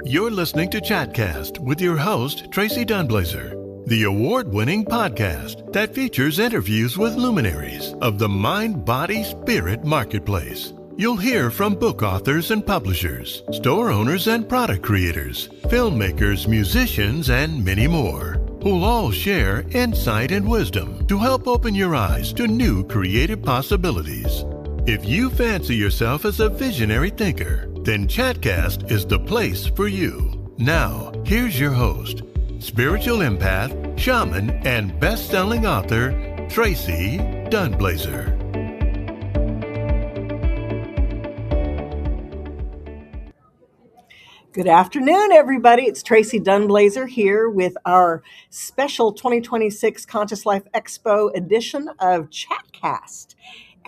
You're listening to Chatcast with your host, Tracee Dunblazier, the award-winning podcast that features interviews with luminaries of the mind-body-spirit marketplace. You'll hear from book authors and publishers, store owners and product creators, filmmakers, musicians, and many more, who'll all share insight and wisdom to help open your eyes to new creative possibilities. If you fancy yourself as a visionary thinker, then Chatcast is the place for you. Now, here's your host, spiritual empath, shaman, and best-selling author, Tracee Dunblazier. Good afternoon, everybody. It's Tracee Dunblazier here with our special 2026 Conscious Life Expo edition of Chatcast.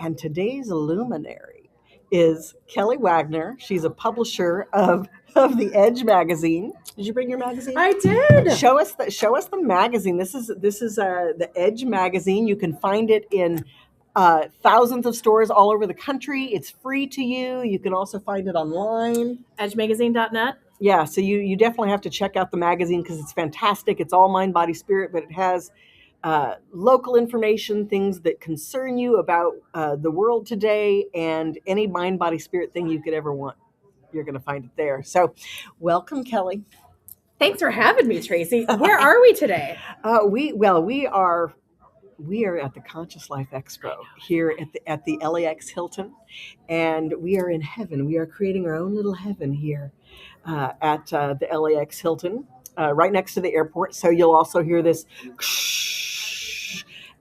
And today's luminary is Kelly Wagner. She's a publisher of the Edge magazine. Did you bring your magazine? I did. Show us the magazine. This is the Edge magazine. You can find it in thousands of stores all over the country. It's free to you. You can also find it online. edgemagazine.net. Yeah, so you definitely have to check out the magazine because it's fantastic. It's all mind, body, spirit, but it has local information, things that concern you about the world today, and any mind, body, spirit thing you could ever want. You're going to find it there. So welcome, Kelly. Thanks for having me, Tracee. Where are we today? We are at the Conscious Life Expo here at the LAX Hilton, and we are in heaven. We are creating our own little heaven here at the LAX Hilton, right next to the airport. So you'll also hear this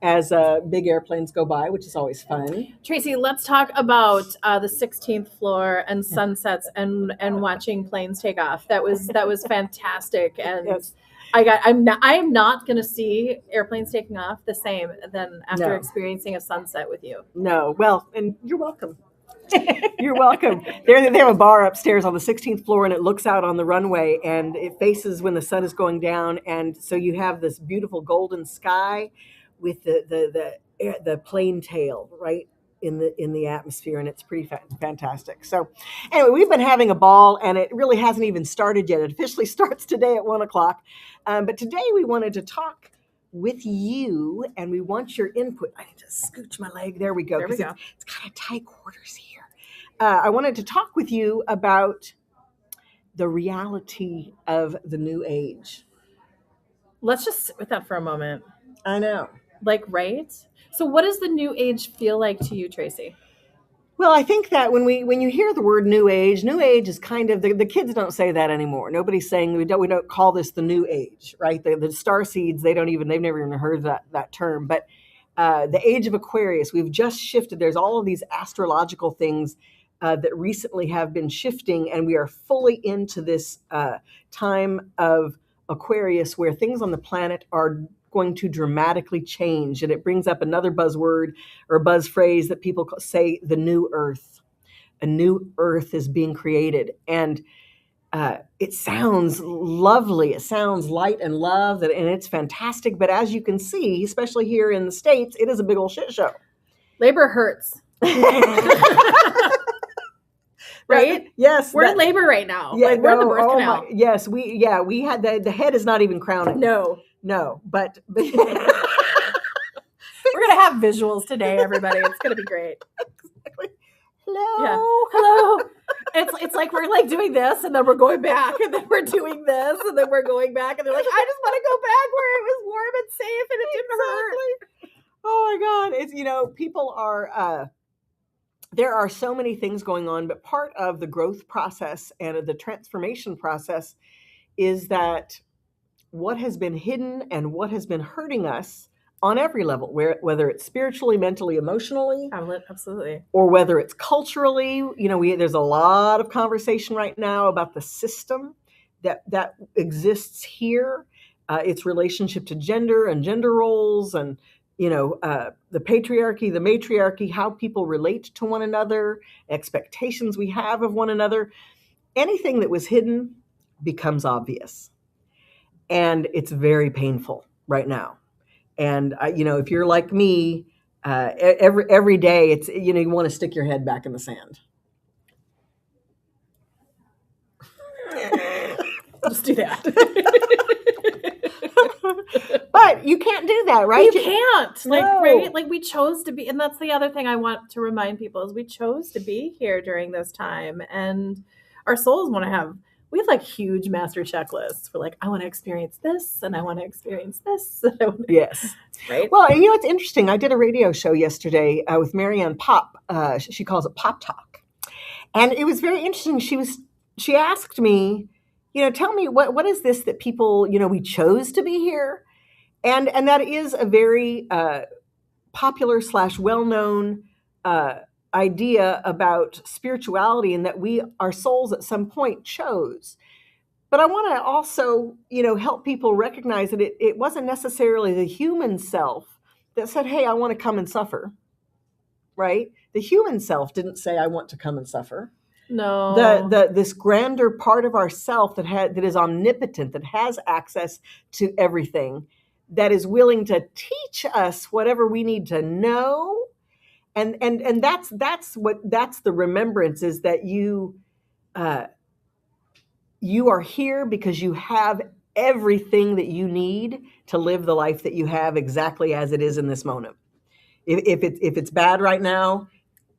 as big airplanes go by, which is always fun. Tracee, let's talk about the 16th floor and sunsets and watching planes take off. That was fantastic. And yes. I'm not going to see airplanes taking off the same than after experiencing a sunset with you. No, well, and you're welcome. You're welcome. They have a bar upstairs on the 16th floor, and it looks out on the runway, and it faces when the sun is going down, and so you have this beautiful golden sky with the plane tail right in the atmosphere, and it's pretty fantastic. So anyway, we've been having a ball, and it really hasn't even started yet. It officially starts today at 1:00. But today we wanted to talk with you, and we want your input. I need to scooch my leg. There we go. There we go. It's kind of tight quarters here. I wanted to talk with you about the reality of the new age. Let's just sit with that for a moment. I know. Right? So what does the new age feel like to you, Tracee? Well, I think that when you hear the word new age is kind of, the kids don't say that anymore. Nobody's saying we don't call this the new age, right? The star seeds, they've never even heard that term. But the age of Aquarius, we've just shifted. There's all of these astrological things that recently have been shifting, and we are fully into this time of Aquarius where things on the planet are going to dramatically change. And it brings up another buzzword or buzz phrase that people say, the new earth. A new earth is being created. And it sounds lovely. It sounds light and love, and it's fantastic. But as you can see, especially here in the States, it is a big old shit show. Labor hurts. Right? Yes. We're in labor right now. Yeah, we're in the birth canal. Yes, we had the head is not even crowning. No, but we're gonna have visuals today, everybody. It's gonna be great. Exactly. Hello. Yeah. Hello. It's like we're doing this, and then we're going back, and then we're doing this, and then we're going back, and they're like, I just want to go back where it was warm and safe and it didn't hurt. Oh my God. It's people are there are so many things going on, but part of the growth process and the transformation process is that what has been hidden and what has been hurting us on every level, whether it's spiritually, mentally, emotionally, absolutely, or whether it's culturally, there's a lot of conversation right now about the system that exists here, its relationship to gender and gender roles, and the patriarchy, the matriarchy, how people relate to one another, expectations we have of one another. Anything that was hidden becomes obvious. And it's very painful right now. And, if you're like me, every day it's, you want to stick your head back in the sand. do that. But you can't do that, right? You can't. Like, No. right? Like, we chose to be, and that's the other thing I want to remind people is we chose to be here during this time, and our souls want to have. We have like huge master checklists. We're like, I want to experience this, and I want to experience this. Yes. Right. Well, and you know, it's interesting. I did a radio show yesterday with Marianne Pop. She calls it Pop Talk. And it was very interesting. She asked me, you know, tell me what is this that people, you know, we chose to be here? And that is a very popular / well-known idea about spirituality, and that our souls at some point chose. But I want to also, you know, help people recognize that it wasn't necessarily the human self that said, hey, I want to come and suffer, right? The human self didn't say, I want to come and suffer. No. This grander part of ourself that is omnipotent, that has access to everything, that is willing to teach us whatever we need to know. And that's the remembrance, is that you are here because you have everything that you need to live the life that you have exactly as it is in this moment. If it's bad right now,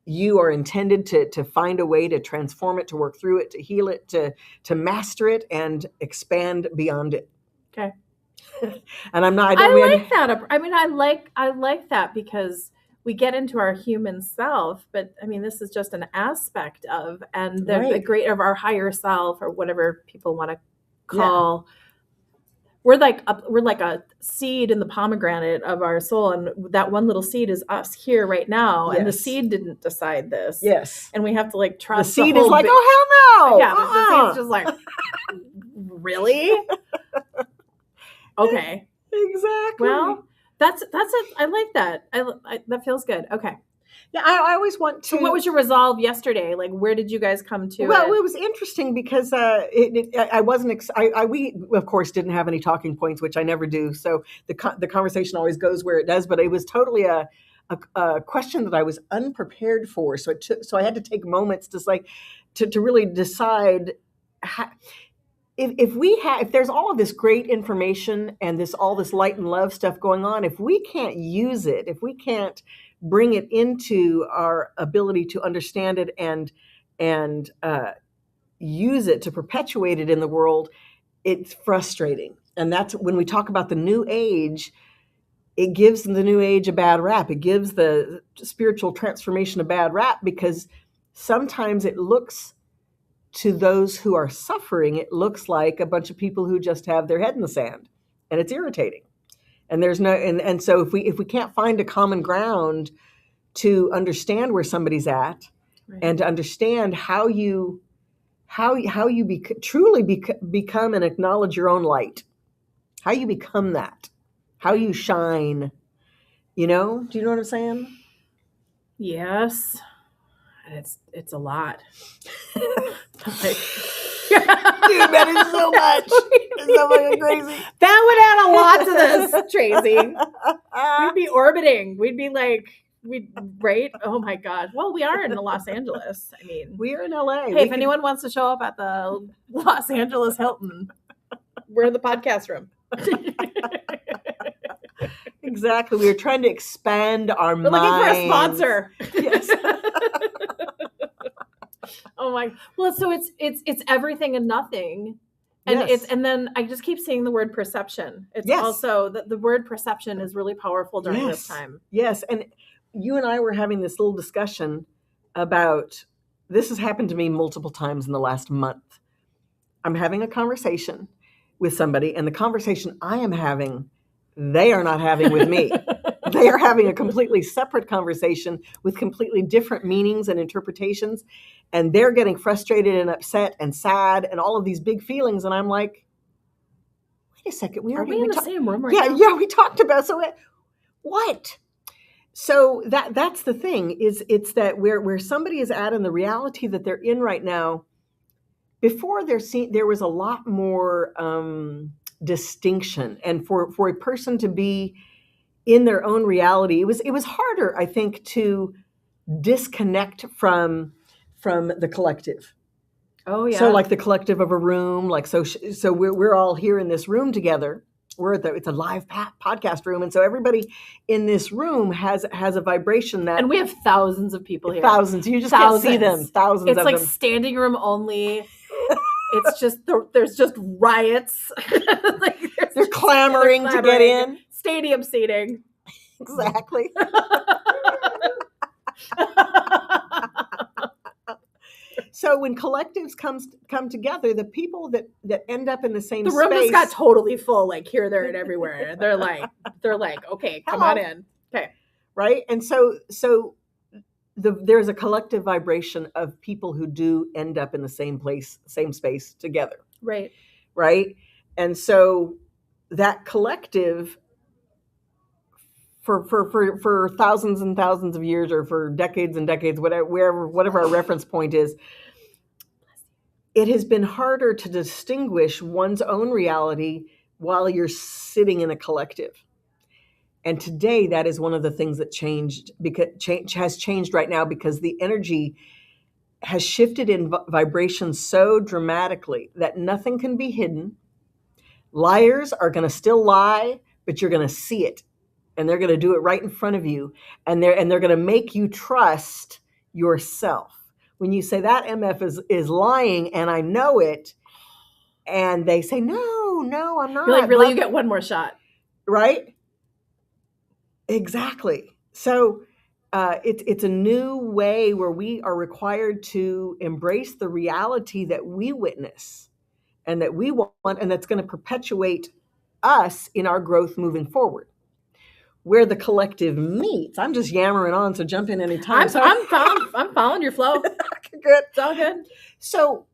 you are intended to find a way to transform it, to work through it, to heal it, to master it and expand beyond it. Okay. And I like that. I mean, I like that, because we get into our human self, but I mean, this is just an aspect of, and the great of our higher self, or whatever people want to call. Yeah. We're like a seed in the pomegranate of our soul, and that one little seed is us here right now. Yes. And the seed didn't decide this. Yes. And we have to like trust the seed is like, oh hell no. Yeah. The seed's just like, really? Okay. Exactly. Well, I like that. I that feels good. Okay. Yeah, I always want to. So what was your resolve yesterday? Like, where did you guys come to? Well, it was interesting because I wasn't. We of course didn't have any talking points, which I never do. So the conversation always goes where it does. But it was totally a question that I was unprepared for. So I had to take moments to really decide how, if there's all of this great information and all this light and love stuff going on, if we can't use it, if we can't bring it into our ability to understand it and use it to perpetuate it in the world, it's frustrating. And that's when we talk about the new age, it gives the new age a bad rap. It gives the spiritual transformation a bad rap, because sometimes it looks, to those who are suffering, it looks like a bunch of people who just have their head in the sand, and it's irritating. And there's no, and so if we can't find a common ground to understand where somebody's at, right, and to understand how you truly become and acknowledge your own light, how you become that, how you shine, do you know what I'm saying? Yes. And it's a lot. Dude, that is so much. It's so fucking crazy. That would add a lot to this, Tracee. We'd be orbiting. We'd be like, right? Oh my God. Well, we are in Los Angeles. I mean, we are in LA. Hey, if anyone wants to show up at the Los Angeles Hilton, we're in the podcast room. Exactly. We are trying to expand our minds. We're looking for a sponsor. Yes. Oh my. Well, so it's everything and nothing. And yes. and then I just keep seeing the word perception. It's yes. also the word perception is really powerful during yes. this time. Yes. And you and I were having this little discussion about, this has happened to me multiple times in the last month. I'm having a conversation with somebody, and the conversation I am having, they are not having with me. They are having a completely separate conversation with completely different meanings and interpretations. And they're getting frustrated and upset and sad and all of these big feelings. And I'm like, wait a second. Are we in the same room right now? Yeah, we talked about, so what? So that's the thing, is it's that where somebody is at in the reality that they're in right now. Before there was a lot more distinction, and for a person to be in their own reality, it was harder, I think, to disconnect from the collective. Oh yeah. So like the collective of a room, like so we're all here in this room together. It's a live podcast room, and so everybody in this room has a vibration that. And we have thousands of people here. Thousands. You just can't see them. Thousands. It's of like them. Standing room only. It's just there's just riots. Like they're clamoring to get in. Stadium seating. Exactly. So when collectives come together, the people that end up in the same the room space, just got totally full, like here, there, and everywhere. They're like, okay, come on in. Okay. Right. And so there's a collective vibration of people who do end up in the same place, same space together. Right. Right. And so that collective for thousands and thousands of years, or for decades and decades, whatever our reference point is, it has been harder to distinguish one's own reality while you're sitting in a collective. And today, that is one of the things that has changed right now, because the energy has shifted in vibration so dramatically that nothing can be hidden. Liars are going to still lie, but you're going to see it. And they're going to do it right in front of you. And they're going to make you trust yourself. When you say that MF is lying and I know it, and they say, no, I'm not. You're like, really? You get one more shot. Right? Exactly. So it's a new way where we are required to embrace the reality that we witness and that we want, and that's going to perpetuate us in our growth moving forward. Where the collective meets. I'm just yammering on, so jump in anytime. I'm following your flow. Good. It's all good. So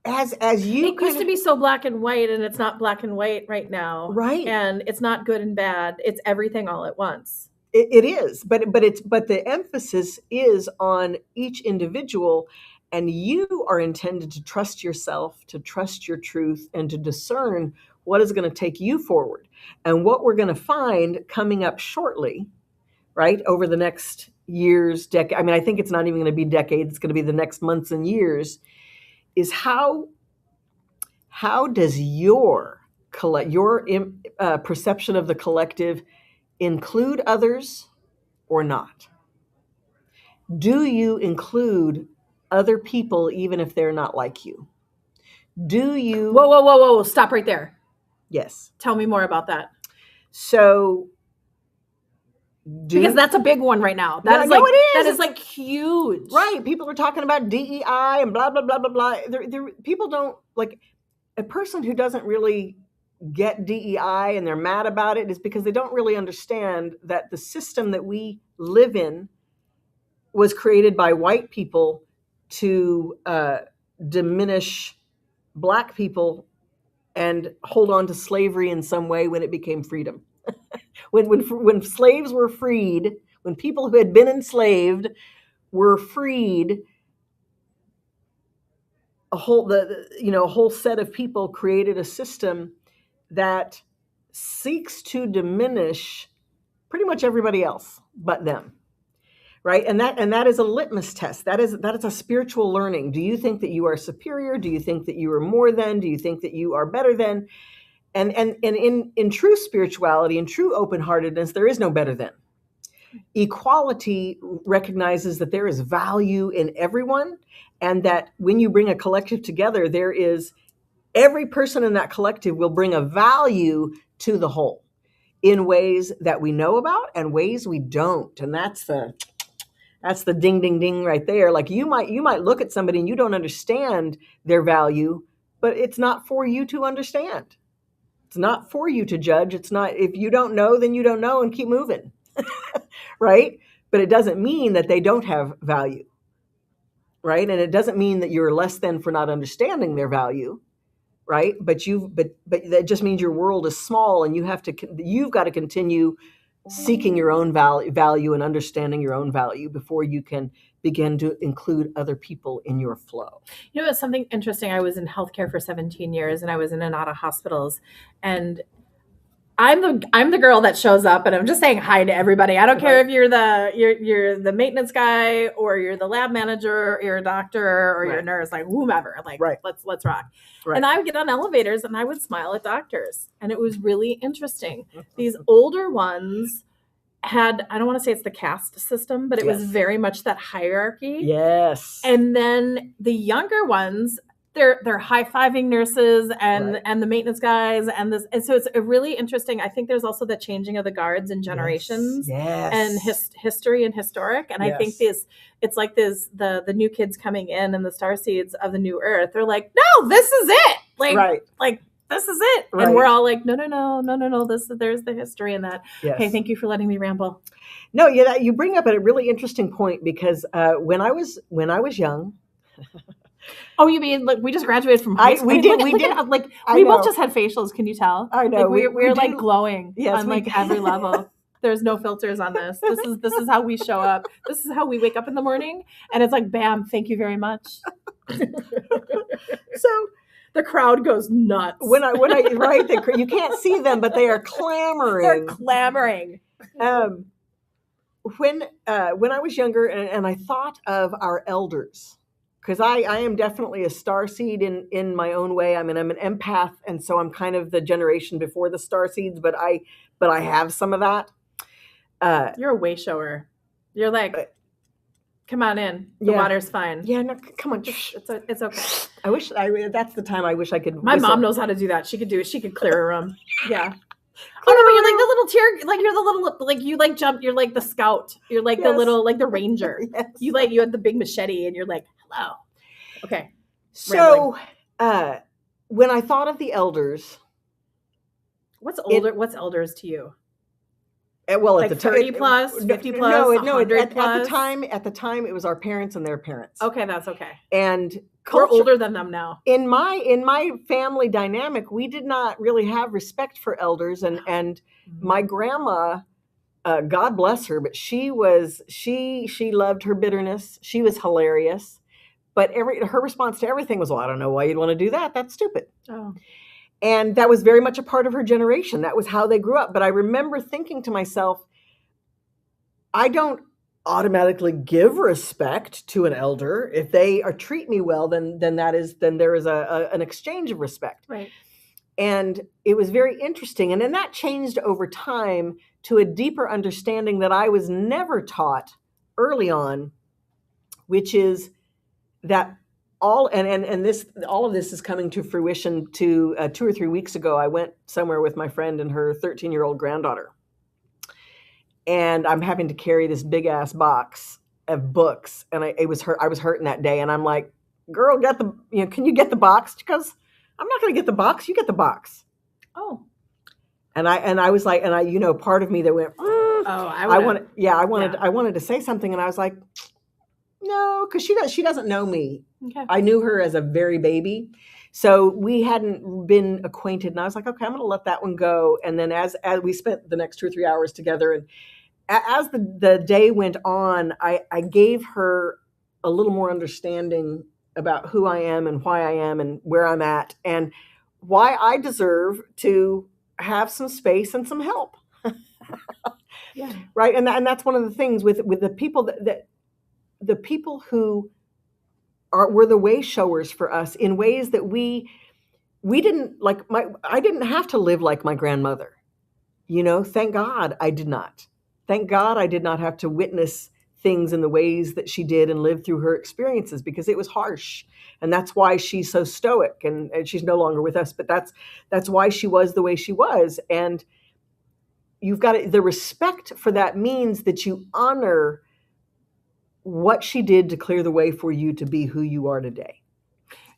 as you it used to be so black and white, and it's not black and white right now. Right. And it's not good and bad. It's everything all at once. It is, but the emphasis is on each individual, and you are intended to trust yourself, to trust your truth, and to discern what is going to take you forward. And what we're going to find coming up shortly, right, over the next years, decade. I mean, I think it's not even going to be decades. It's going to be the next months and years. Is how does your perception of the collective include others or not? Do you include other people even if they're not like you? Do you? Whoa! Stop right there. Yes. Tell me more about that. So, because that's a big one right now. It is. That is like huge. Right. People are talking about DEI and blah, blah, blah, blah, blah. People don't, like, a person who doesn't really get DEI and they're mad about it is because they don't really understand that the system that we live in was created by white people to diminish Black people and hold on to slavery in some way when it became freedom. when slaves were freed, when people who had been enslaved were freed, a whole set of people created a system that seeks to diminish pretty much everybody else but them. Right? And that is a litmus test. That is a spiritual learning. Do you think that you are superior? Do you think that you are more than? Do you think that you are better than? And in true spirituality, in true open-heartedness, there is no better than. Equality recognizes that there is value in everyone, and that when you bring a collective together, there is every person in that collective will bring a value to the whole in ways that we know about and ways we don't. And that's the ding, ding, ding right there. Like you might look at somebody and you don't understand their value, but it's not for you to understand. It's not for you to judge. It's not, if you don't know, then you don't know and keep moving. Right? But it doesn't mean that they don't have value. Right? And it doesn't mean that you're less than for not understanding their value. Right? But that just means your world is small, and you've got to continue seeking your own value and understanding your own value before you can begin to include other people in your flow. You know, it's something interesting. I was in healthcare for 17 years, and I was in and out of hospitals. And I'm the girl that shows up and I'm just saying hi to everybody. I don't care if you're the maintenance guy or you're the lab manager or you're a doctor or you're a nurse, like whomever. Like let's rock. Right. And I would get on elevators and I would smile at doctors. And it was really interesting. These older ones had, I don't want to say it's the caste system, but it was very much that hierarchy. Yes. And then the younger ones, they're high-fiving nurses and the maintenance guys and so it's a really interesting. I think there's also the changing of the guards and generations and history and historic. And I think it's like this the new kids coming in and the starseeds of the new earth. They're like, no, this is it. Like this is it. Right. And we're all like, no. There's the history in that. Yes. Okay, thank you for letting me ramble. No, you bring up a really interesting point because when I was young. Oh, you mean like we just graduated from high school? We did. We both just had facials. Can you tell? I know. Like, we're like glowing on like every level. There's no filters on this. This is how we show up. This is how we wake up in the morning, and it's like, bam! Thank you very much. So the crowd goes nuts when I you can't see them, but they are clamoring. They're clamoring. When I was younger, and I thought of our elders. Because I am definitely a starseed in my own way. I mean, I'm an empath, and so I'm kind of the generation before the starseeds, but I have some of that. You're a way shower. You're like, come on in. The water's fine. Yeah, no, come on. It's okay. I wish that's the time I wish I could. My mom knows how to do that. She could do it. She could clear a room. Yeah. Oh no, but you're like the little you're the little, like you like jump, you're like the scout. You're like the little, like the ranger. Yes. You had the big machete and you're like, hello. Okay. So when I thought of the elders. What's elders to you? Well, like at the 30 plus, 50 plus, 100 plus? At the time it was our parents and their parents. Okay, that's okay. And we're older than them now. In my family dynamic, we did not really have respect for elders, and my grandma, God bless her, but she loved her bitterness. She was hilarious, but her response to everything was, "Well, I don't know why you'd want to do that. That's stupid." Oh. And that was very much a part of her generation. That was how they grew up. But I remember thinking to myself, I don't automatically give respect to an elder. If they treat me well, then there is an exchange of respect. Right. And it was very interesting. And then that changed over time to a deeper understanding that I was never taught early on, which is that all of this is coming to fruition. 2 or 3 weeks ago, I went somewhere with my friend and her 13-year-old granddaughter. And I'm having to carry this big ass box of books, and I was hurting that day. And I'm like, "Girl, can you get the box?" She goes, "I'm not going to get the box. You get the box." Oh. And I was like, part of me that went, I wanted to say something, and I was like, no, because she doesn't know me. Okay. I knew her as a very baby. So we hadn't been acquainted, and I was like, okay, I'm going to let that one go. And then as we spent the next 2 or 3 hours together, and as the day went on, I gave her a little more understanding about who I am and why I am and where I'm at and why I deserve to have some space and some help. Yeah. Right. And that's one of the things with the people that the people who were the way showers for us in ways that we didn't like. I didn't have to live like my grandmother. Thank God I did not. Thank God I did not have to witness things in the ways that she did and live through her experiences, because it was harsh. And that's why she's so stoic, and she's no longer with us, but that's why she was the way she was. And you've got the respect for that means that you honor what she did to clear the way for you to be who you are today.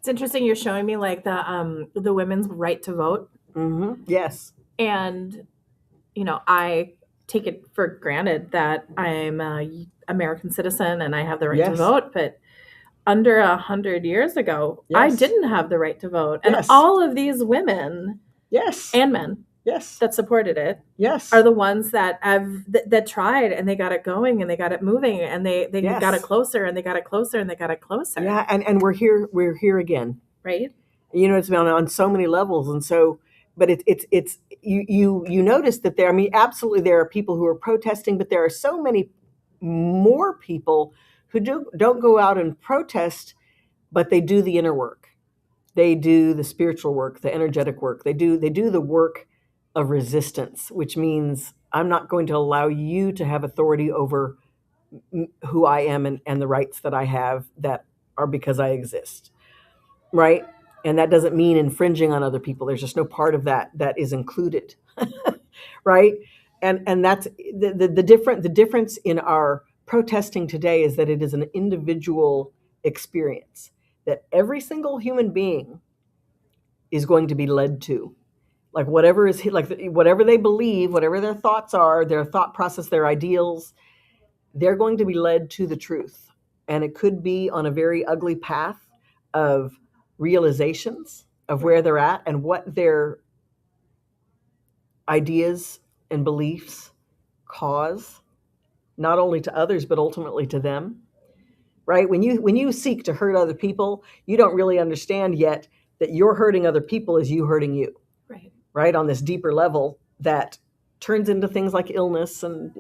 It's interesting. You're showing me like the women's right to vote. Mm-hmm. Yes. And, I take it for granted that I'm an American citizen and I have the right to vote, but under 100 years ago, I didn't have the right to vote. And all of these women and men that supported it are the ones that that tried, and they got it going, and they got it moving, and they got it closer, and they got it closer, and they got it closer. Yeah, and we're here again. Right? It's been on so many levels, and so, but it's you notice that there, I mean, absolutely there are people who are protesting, but there are so many more people who don't go out and protest, but they do the inner work. They do the spiritual work, the energetic work. They do the work of resistance, which means I'm not going to allow you to have authority over who I am and the rights that I have that are because I exist, right? And that doesn't mean infringing on other people. There's just no part of that is included, right? And that's the difference in our protesting today is that it is an individual experience that every single human being is going to be led to, like whatever is like whatever they believe, whatever their thoughts are, their thought process, their ideals, they're going to be led to the truth. And it could be on a very ugly path of realizations of where they're at and what their ideas and beliefs cause, not only to others, but ultimately to them, right? When you seek to hurt other people, you don't really understand yet that you're hurting other people as you hurting you, right? On this deeper level that turns into things like illness and,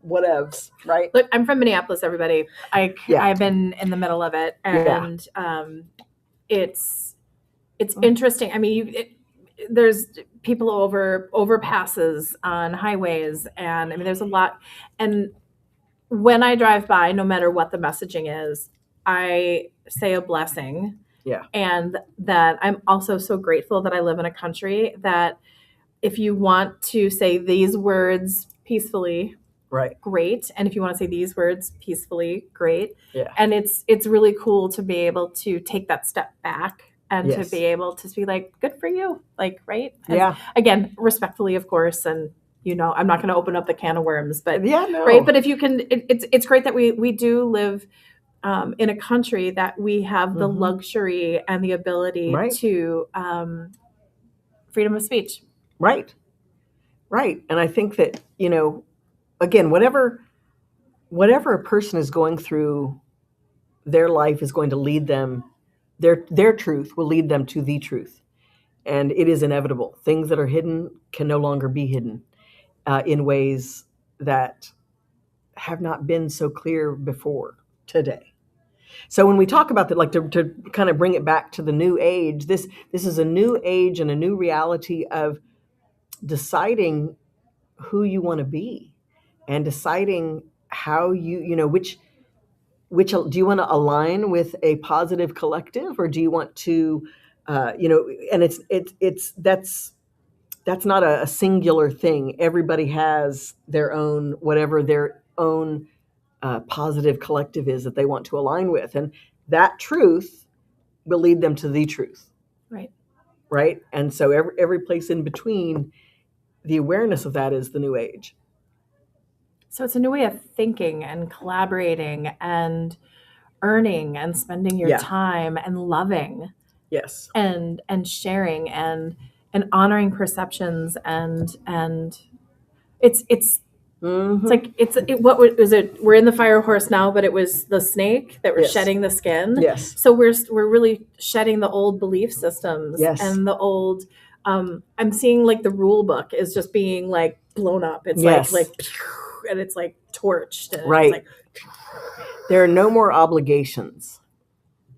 whatevs, right? Look, I'm from Minneapolis, everybody. I've been in the middle of it, and it's interesting. I mean, there's people over overpasses on highways, and I mean, there's a lot. And when I drive by, no matter what the messaging is, I say a blessing. Yeah. And that I'm also so grateful that I live in a country that if you want to say these words peacefully, right, great. And if you want to say these words peacefully, great. Yeah. And it's really cool to be able to take that step back and to be able to be like, good for you. Like, right. Yeah. Again, respectfully, of course. And, I'm not going to open up the can of worms, but no. Right. But if you can, it's great that we do live in a country that we have the luxury and the ability to freedom of speech. Right. And I think that, again, whatever a person is going through, their life is going to lead them, their truth will lead them to the truth. And it is inevitable. Things that are hidden can no longer be hidden in ways that have not been so clear before today. So when we talk about that, like to kind of bring it back to the new age, this is a new age and a new reality of deciding who you want to be and deciding how which do you want to align with a positive collective, or do you want to and that's not a singular thing. Everybody has their own, whatever their own positive collective is that they want to align with, and that truth will lead them to the truth. Right. And so every place in between, the awareness of that is the new age. So it's a new way of thinking and collaborating and earning and spending your time and loving. Yes. And sharing and honoring perceptions and it's like what was it? We're in the fire horse now, but it was the snake that we're shedding the skin. Yes. So we're really shedding the old belief systems and the old. I'm seeing like the rule book is just being like blown up. It's like and it's like torched. And right. It's like, there are no more obligations.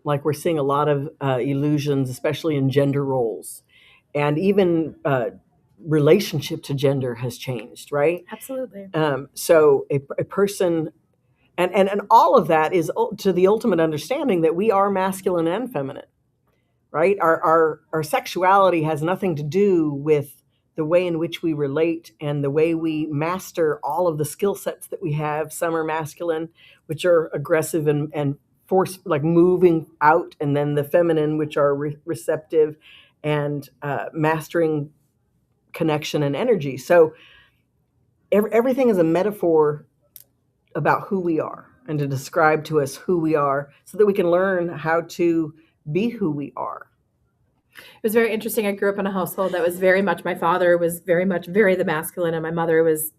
Like we're seeing a lot of illusions, especially in gender roles, and even relationship to gender has changed, right? Absolutely. So a person, and all of that is to the ultimate understanding that we are masculine and feminine, right? Our sexuality has nothing to do with the way in which we relate and the way we master all of the skill sets that we have. Some are masculine, which are aggressive and force, like moving out, and then the feminine, which are receptive and mastering connection and energy. So everything is a metaphor about who we are and to describe to us who we are so that we can learn how to be who we are. It was very interesting. I grew up in a household that was very much, my father was very the masculine, and my mother was,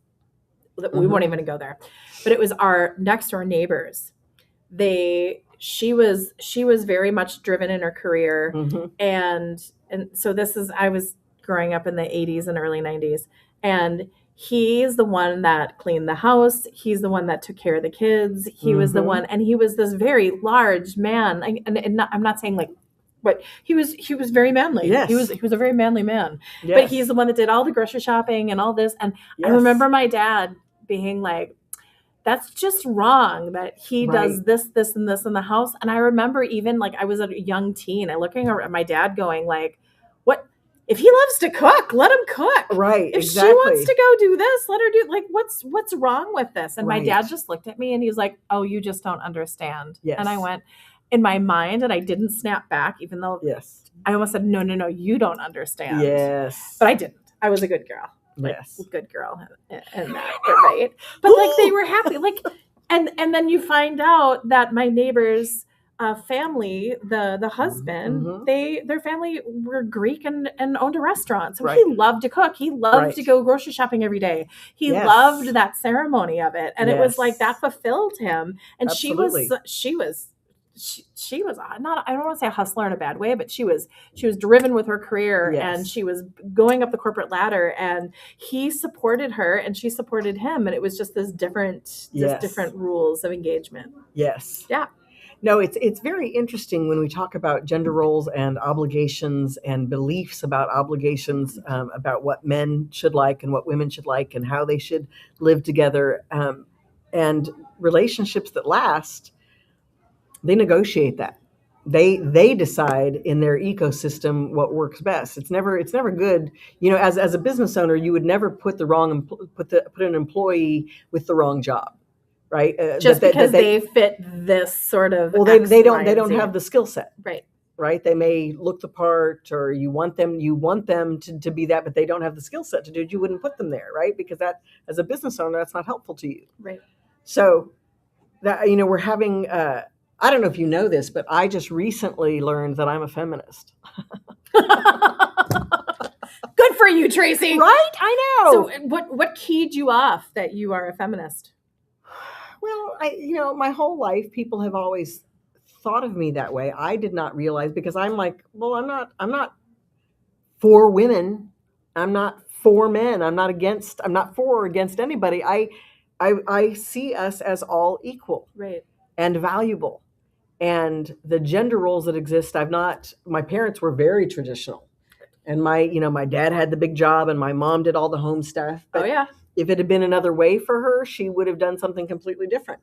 we won't even go there, but it was our next door neighbors. She was very much driven in her career. And so growing up in the 80s and early 90s. And he's the one that cleaned the house. He's the one that took care of the kids. He was the one, and he was this very large man. I'm not saying like, but he was very manly. Yes. He was a very manly man. Yes. But he's the one that did all the grocery shopping and all this. And I remember my dad being like, that's just wrong that he does this, this, and this in the house. And I remember even like I was a young teen and looking at my dad going like, what? If he loves to cook, let him cook. Right. If she wants to go do this, let her do. Like, what's wrong with this? And my dad just looked at me and he was like, "Oh, you just don't understand." Yes. And I went in my mind, and I didn't snap back, even though I almost said, "No, you don't understand." Yes. But I didn't. I was a good girl. Like, yes. Good girl, and that right. But like they were happy. Like, and then you find out that my neighbors. Family, the husband, their family were Greek and owned a restaurant. So he loved to cook. He loved to go grocery shopping every day. He loved that ceremony of it. And it was like that fulfilled him. And Absolutely. she was not, I don't want to say a hustler in a bad way, but she was driven with her career and she was going up the corporate ladder, and he supported her and she supported him. And it was just this different rules of engagement. Yes. Yeah. No, it's very interesting when we talk about gender roles and obligations and beliefs about obligations, about what men should like and what women should like and how they should live together. And relationships that last, they negotiate that. They decide in their ecosystem what works best. It's never good. You know, as a business owner, you would never put an employee with the wrong job. Right, just because they fit this sort of. Well, they don't have the skill set. Right. They may look the part, or you want them to be that, but they don't have the skill set to do it. You wouldn't put them there, right? Because that, as a business owner, that's not helpful to you. Right. So that we're having. I don't know if you know this, but I just recently learned that I'm a feminist. Good for you, Tracee. Right? I know. So, what keyed you off that you are a feminist? Well, my whole life, people have always thought of me that way. I did not realize, because I'm like, well, I'm not for women. I'm not for men. I'm not for or against anybody. I see us as all equal. Right. And valuable. And the gender roles that exist, my parents were very traditional. And my dad had the big job and my mom did all the home stuff. But if it had been another way for her, she would have done something completely different.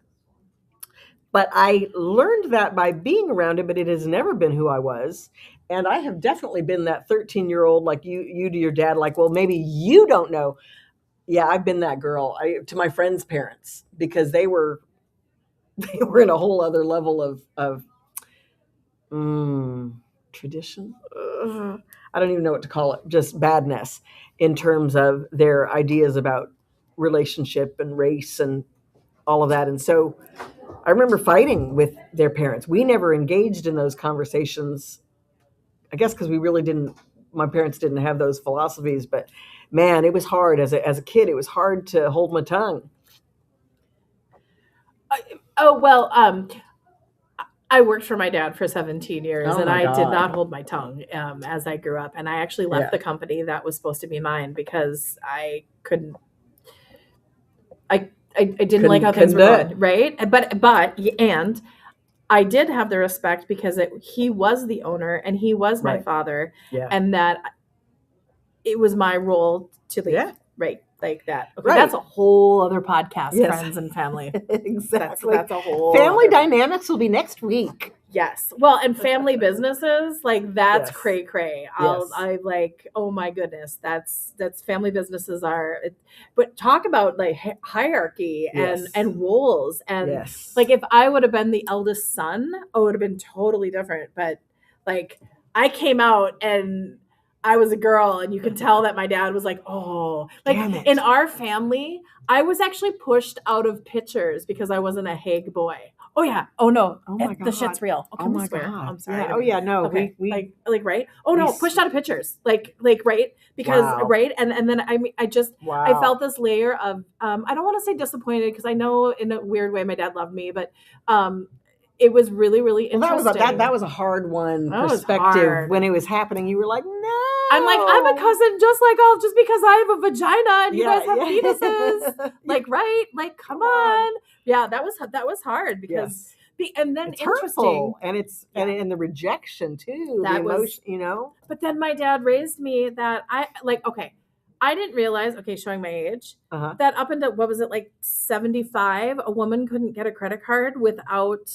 But I learned that by being around it, but it has never been who I was. And I have definitely been that 13-year-old, like you to your dad, like, well, maybe you don't know. Yeah, I've been that girl to my friends' parents, because they were in a whole other level of tradition. I don't even know what to call it, just badness in terms of their ideas about relationship and race and all of that. And so I remember fighting with their parents. We never engaged in those conversations, I guess because my parents didn't have those philosophies, but man, it was hard as a kid. It was hard to hold my tongue. I worked for my dad for 17 years, and I did not hold my tongue as I grew up. And I actually left the company that was supposed to be mine because I couldn't. I didn't like how things were going, right? But I did have the respect because he was the owner and he was my father, and that it was my role to leave. Yeah. Right. Like that. Okay, that's a whole other podcast, friends and family. Exactly. That's a whole family dynamics will be next week. Yes. Well, and family businesses, like that's cray cray. I like, oh my goodness, that's family businesses but talk about like hierarchy and roles. And like, if I would have been the eldest son, it would have been totally different. But like, I came out and I was a girl, and you could tell that my dad was like, oh, like in our family, I was actually pushed out of pictures because I wasn't a Hague boy. Oh yeah. Oh no. Oh my God. The shit's real. Okay, oh my God. I'm sorry. Yeah. Oh yeah. No. Okay. We like right. Oh no. Pushed out of pictures. Like right because right. And then I felt this layer of I don't want to say disappointed, because I know in a weird way my dad loved me, but it was really, really interesting. That was a hard one perspective when it was happening. You were like, no. I'm like, I'm a cousin just because I have a vagina and you guys have penises. Like, right? Like, come on. Yeah, that was hard because and then it's interesting. Hurtful, and it's and the rejection too. That the emotion, But then my dad raised me that I didn't realize, showing my age, that up until, what was it, like 75, a woman couldn't get a credit card without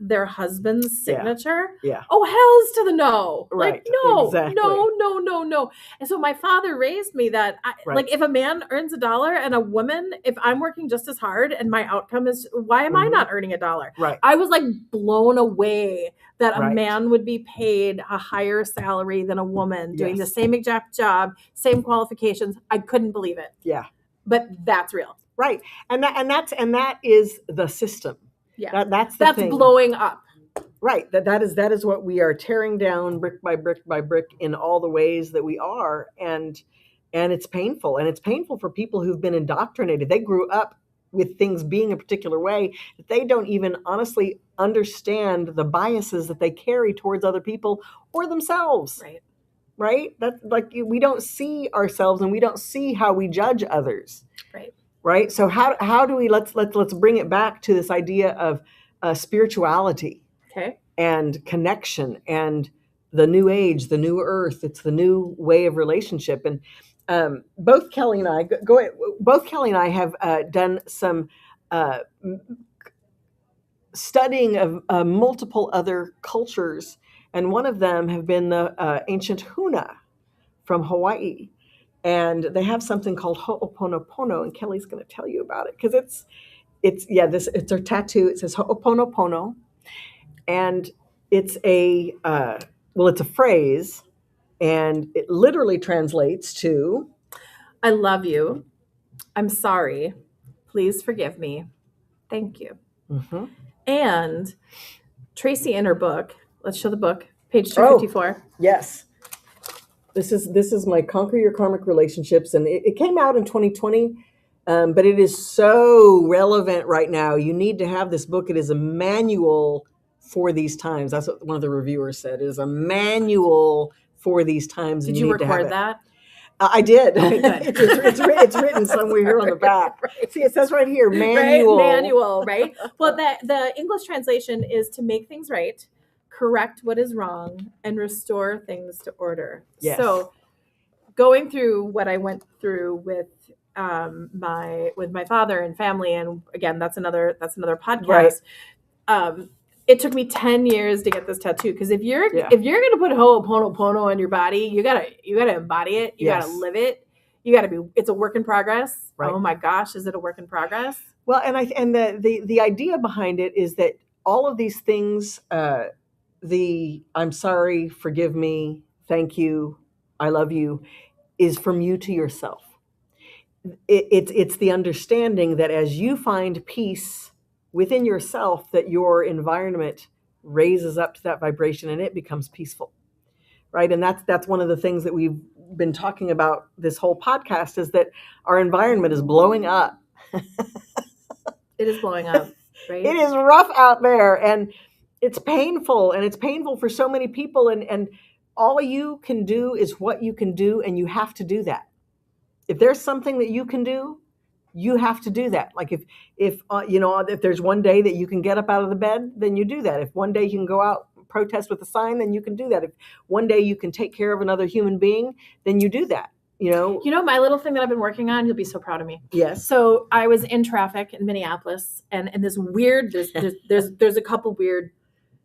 their husband's signature. Yeah. Oh, hell's to the no. Right. Like, no, exactly. no. And so my father raised me that, like, if a man earns $1 and a woman, if I'm working just as hard and my outcome is, why am I not earning $1? Right. I was like blown away that a man would be paid a higher salary than a woman doing the same exact job, same qualifications. I couldn't believe it. Yeah. But that's real. Right. And that is the system. Yeah. That's thing. Blowing up. Right. That is what we are tearing down brick by brick by brick in all the ways that we are. And it's painful. And it's painful for people who've been indoctrinated. They grew up with things being a particular way that they don't even honestly understand the biases that they carry towards other people or themselves. Right. That's like, we don't see ourselves and we don't see how we judge others. Right. So how do we, let's bring it back to this idea of spirituality and connection and the new age, the new earth. It's the new way of relationship. And both Kelly and I have done some studying of multiple other cultures. And one of them have been the ancient Huna from Hawaii. And they have something called Ho'oponopono, and Kelly's going to tell you about it because it's a tattoo. It says Ho'oponopono, and it's it's a phrase, and it literally translates to, I love you. I'm sorry. Please forgive me. Thank you. Mm-hmm. And Tracee in her book, let's show the book, page 254. Yes. This is my Conquer Your Karmic Relationships, and it came out in 2020, but it is so relevant right now. You need to have this book. It is a manual for these times. That's what one of the reviewers said. It is a manual for these times. Did you record that? I did. It's written somewhere here on the back. See, it says right here, manual. Manual, right? Well, the English translation is to make things right, correct what is wrong, and restore things to order. Yes. So going through what I went through with my father and family, and again, that's another podcast. Right. It took me 10 years to get this tattoo, because if you're going to put Ho'oponopono on your body, you gotta embody it. You gotta live it. It's a work in progress. Right. Oh my gosh, is it a work in progress? Well, and the idea behind it is that all of these things, I'm sorry, forgive me, thank you, I love you, is from you to yourself. It's the understanding that as you find peace within yourself, that your environment raises up to that vibration and it becomes peaceful, right? And that's one of the things that we've been talking about this whole podcast, is that our environment is blowing up. It is blowing up, right? It is rough out there, and it's painful, and it's painful for so many people, and all you can do is what you can do, and you have to do that. If there's something that you can do, you have to do that. Like if there's one day that you can get up out of the bed, then you do that. If one day you can go out and protest with a sign, then you can do that. If one day you can take care of another human being, then you do that. You know my little thing that I've been working on, you'll be so proud of me. Yes. So I was in traffic in Minneapolis, and this weird, there's a couple weird,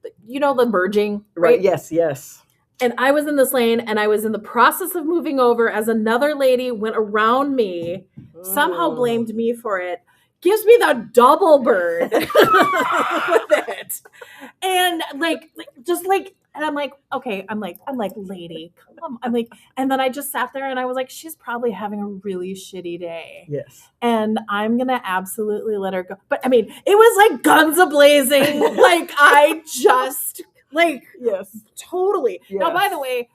the merging, right? Yes. And I was in this lane, and I was in the process of moving over as another lady went around me, somehow blamed me for it, gives me the double bird with it. And and I'm like, okay, I'm like, lady, come on. And then I just sat there and I was like, she's probably having a really shitty day. Yes. And I'm going to absolutely let her go. But it was like guns a-blazing. I just... yes, totally. Yes. Now, by the way,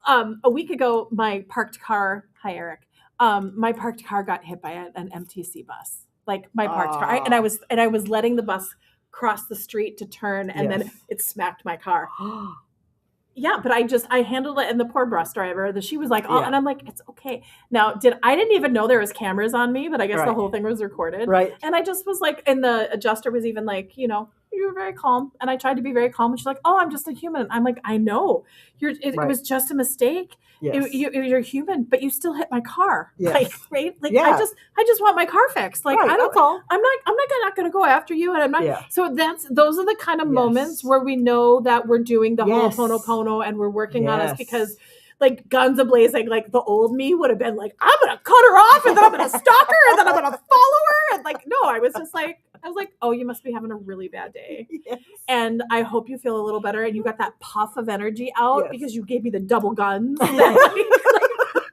a week ago, my parked car, hi Eric, my parked car got hit by an MTC bus. My parked car, and I was letting the bus cross the street to turn, and then it smacked my car. but I handled it, and the poor bus driver, she was like, Yeah. and I'm like, it's okay. Now, I didn't even know there was cameras on me, but I guess the Right. whole thing was recorded. Right. And I just was like, and the adjuster was even like, you were very calm. And I tried to be very calm. And she's like, oh, I'm just a human. And I'm like, I know. It Right. was just a mistake. Yes. You're human, but you still hit my car. Yes. Like, right? Like, Yeah. I just want my car fixed. Like, Right, that's all. I'm not going to go after you. And I'm not. Yeah. So those are the kind of Yes. moments where we know that we're doing the Yes. Ho'oponopono and we're working on us, Yes. because like guns a-blazing, like the old me would have been like, I'm going to cut her off, and then I'm going to stalk her, and then I'm going to follow her. And like, no, I was like, oh, you must be having a really bad day. Yes. And I hope you feel a little better, and you got that puff of energy out. Yes. Because you gave me the double guns.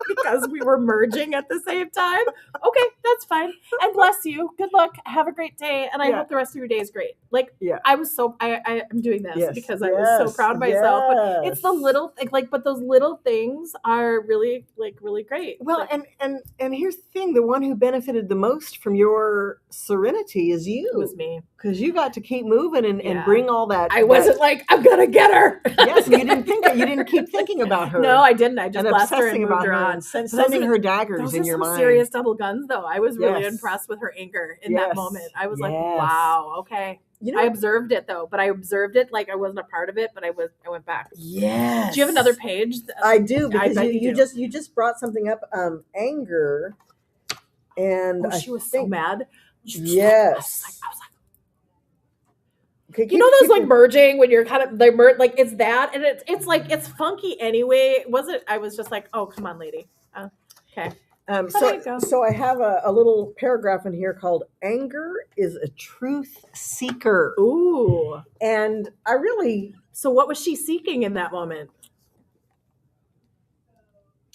Because we were merging at the same time. Okay, that's fine. And bless you. Good luck. Have a great day. And I Yeah. hope the rest of your day is great. Like, Yeah. I was so, I'm doing this Yes. because I was so proud of myself. But it's the Yes. little, but those little things are really, really great. Well, Like, and here's the thing: the one who benefited the most from your serenity is you, it was me. because you got to keep moving and Yeah. bring all that. I wasn't like, I'm going to get her. Yes, you didn't keep thinking about her. No, I didn't. I just and blessed her and obsessing moved about her her on. and sending her daggers Those in are your some mind. serious double guns, though. I was really Yes. impressed with her anger in Yes. that moment. I was like, Yes. wow, okay. You know, I observed it though, but I observed it like I wasn't a part of it, but I went back. yes. Do you have another page? I do, I because bet you do. you just brought something up, anger, and Oh, she was so mad. She was Yes. I was like, Okay, you know those like merging when you're kind of like it's that, and it's like it's funky anyway. Was it? I was just like, oh, come on, lady. Okay. There you go. So I have a little paragraph in here called "Anger is a Truth Seeker," Ooh. and I really So what was she seeking in that moment?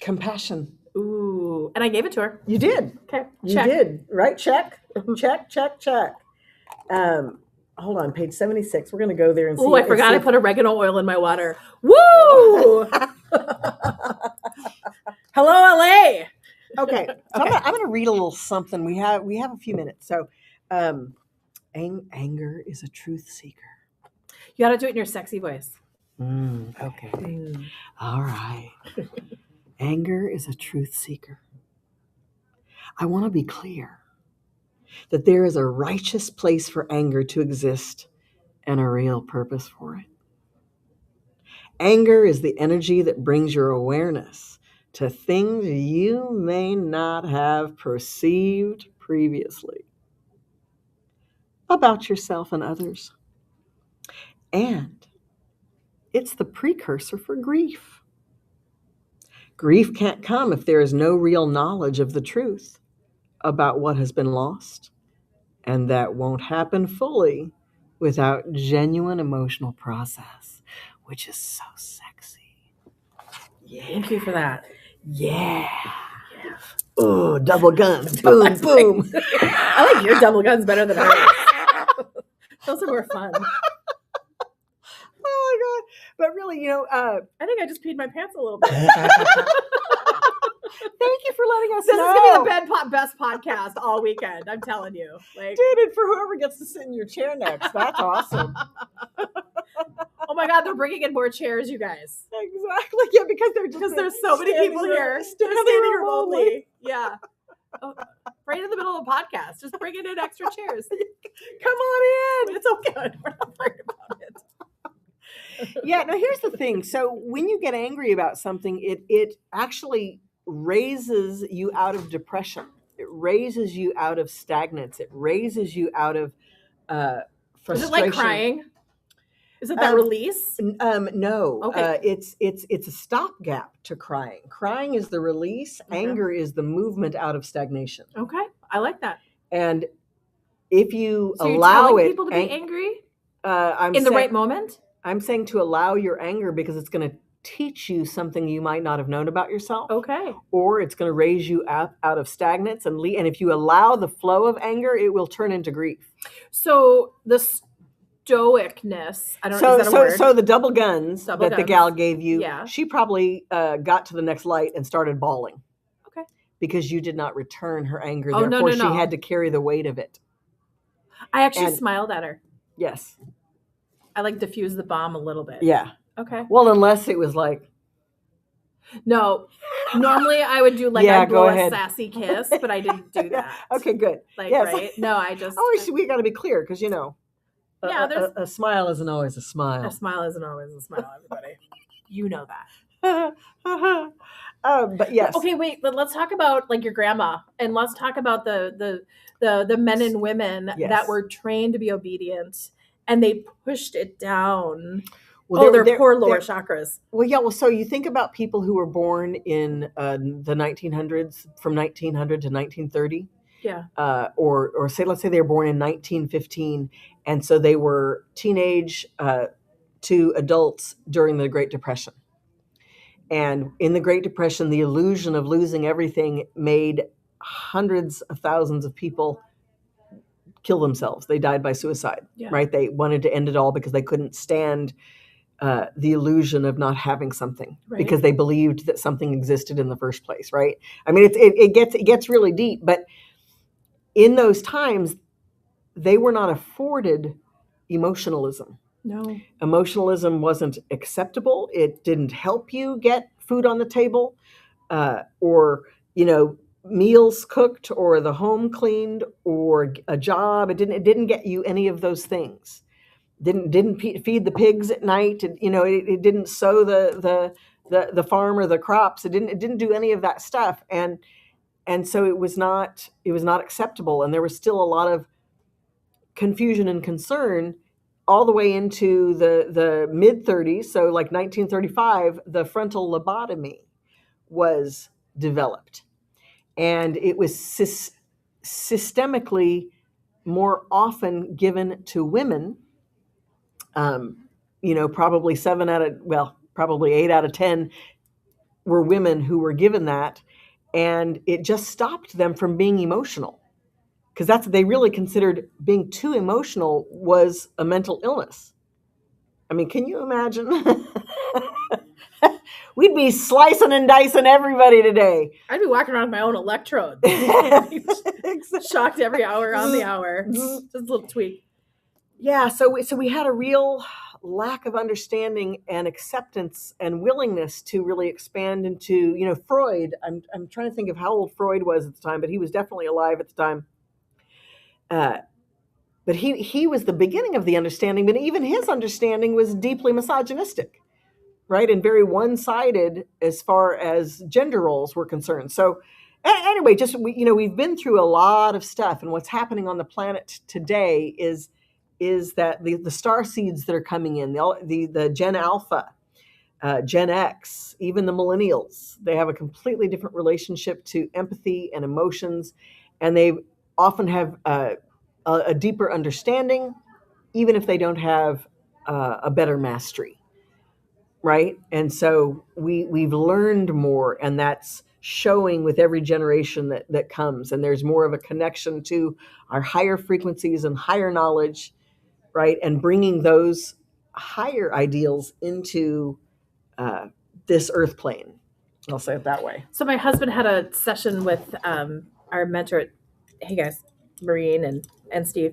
compassion. Ooh. And I gave it to her. You did. Okay. You Check. did. Right? Check. Check. Hold on, page 76. We're going to go there and see. Ooh, I forgot I put oregano oil in my water. Woo! Hello, LA. Okay, so I'm going to read a little something. We have a few minutes. So, anger is a truth seeker. You got to do it in your sexy voice. Okay. All right. Anger is a truth seeker. I want to be clear that there is a righteous place for anger to exist and a real purpose for it. Anger is the energy that brings your awareness to things you may not have perceived previously about yourself and others. And it's the precursor for grief. Grief can't come if there is no real knowledge of the truth about what has been lost, and that won't happen fully without genuine emotional process, which is so sexy. Yeah. Thank you for that. Yeah. Oh, double guns. Boom, boom. I like your double guns better than hers. Those are more fun. Oh my God. But really, I think I just peed my pants a little bit. thank you for letting us This know. is going to be the best podcast all weekend. I'm telling you. Like, Dude, and for whoever gets to sit in your chair next, that's awesome. oh my God, they're bringing in more chairs, you guys. Exactly. Yeah, because There's so many people here. They're standing remotely. Yeah. Oh, right in the middle of a podcast. Just bringing in extra chairs. Come on in. It's okay. We're not worried about it. Yeah, now here's the thing. So when you get angry about something, it actually raises you out of depression. It raises you out of stagnance. It raises you out of frustration. Is it like crying? Is it that release? No. Okay. It's a stopgap to crying. Crying is the release. Okay. Anger is the movement out of stagnation. Okay. I like that. And if you So you're allow telling it, people to be angry I'm in the saying- right moment? I'm saying to allow your anger because it's going to teach you something you might not have known about yourself. Okay. Or it's going to raise you out of stagnance and if you allow the flow of anger, it will turn into grief. So the stoicness, I don't know, is that a word? So the double guns that the gal gave you, Yeah. she probably got to the next light and started bawling. Okay. Because you did not return her anger. Oh, Therefore, no. she had to carry the weight of it. I actually smiled at her. Yes. I like diffused the bomb a little bit. Yeah. Okay. Well, unless it was like, No. Normally I would do like Yeah, I'd blow go a ahead. sassy kiss, but I didn't do that. Okay, good. Like, Yes. right? No, I just We got to be clear because, you know, Yeah, there's a smile isn't always a a smile. smile isn't always a smile, everybody. You know that. But yes. Okay, wait, but let's talk about like your grandma, and let's talk about the men and women Yes. that were trained to be obedient, and they pushed it down. Well, their poor lower chakras. Well, yeah. Well, so you think about people who were born in the 1900s, from 1900 to 1930. Yeah. Or say, let's say they were born in 1915, and so they were teenage to adults during the Great Depression. And in the Great Depression, the illusion of losing everything made hundreds of thousands of people kill themselves. They died by suicide, right? They wanted to end it all because they couldn't stand the illusion of not having something, because they believed that something existed in the first place, right? I mean, it gets really deep, but in those times, they were not afforded emotionalism. No. Emotionalism wasn't acceptable. It didn't help you get food on the table, or, you know, meals cooked, or the home cleaned, or a job. It didn't get you any of those things. Didn't feed the pigs at night. It didn't sow the farm or the crops. It didn't do any of that stuff. And so it was not acceptable. And there was still a lot of confusion and concern all the way into the mid 30s. So like 1935, the frontal lobotomy was developed, and it was systemically more often given to women. Probably 8 out of 10 were women who were given that, and it just stopped them from being emotional, because that's what they really considered. Being too emotional was a mental illness. I mean, can you imagine? We'd be slicing and dicing everybody today. I'd be walking around with my own electrodes. Shocked every hour on the hour. Just a little tweak. Yeah, so we had a real lack of understanding and acceptance and willingness to really expand into, Freud. I'm trying to think of how old Freud was at the time, but he was definitely alive at the time. But he was the beginning of the understanding, but even his understanding was deeply misogynistic, right? And very one-sided as far as gender roles were concerned. So anyway, we've been through a lot of stuff, and what's happening on the planet today is that the star seeds that are coming in, the Gen Alpha, Gen X, even the millennials, they have a completely different relationship to empathy and emotions, and they often have a deeper understanding, even if they don't have a better mastery, right? And so we've learned more, and that's showing with every generation that comes, and there's more of a connection to our higher frequencies and higher knowledge, right? And bringing those higher ideals into this earth plane. I'll say it that way. So my husband had a session with our mentor, hey guys, Maureen and Steve,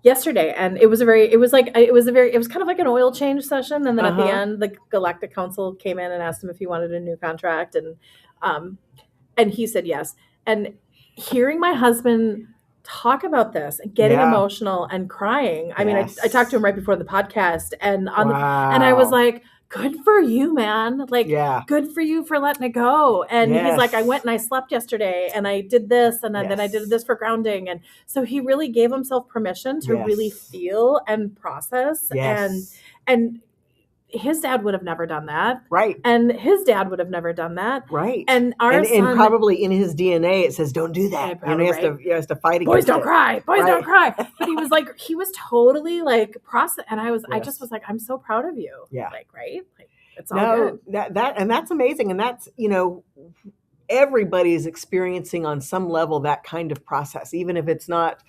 yesterday, and it was kind of like an oil change session. And then at the end, the Galactic Council came in and asked him if he wanted a new contract, and he said yes. And hearing my husband talk about this and getting emotional and crying. I mean, I talked to him right before the podcast, and and I was like, good for you, man. Like, good for you for letting it go. And he's like, I went and I slept yesterday, and I did this, and then I did this for grounding. And so he really gave himself permission to really feel and process. And his dad would have never done that. Right. And his dad would have never done that. Right. And our son, and probably in his DNA, it says, don't do that. Probably, he has to fight against Boys don't it. cry. Boys don't cry. But he was totally like process. And I just was like, I'm so proud of you. Yeah. Like, right. Like, it's all good. And that's amazing. And that's, everybody's experiencing on some level that kind of process, even if it's not,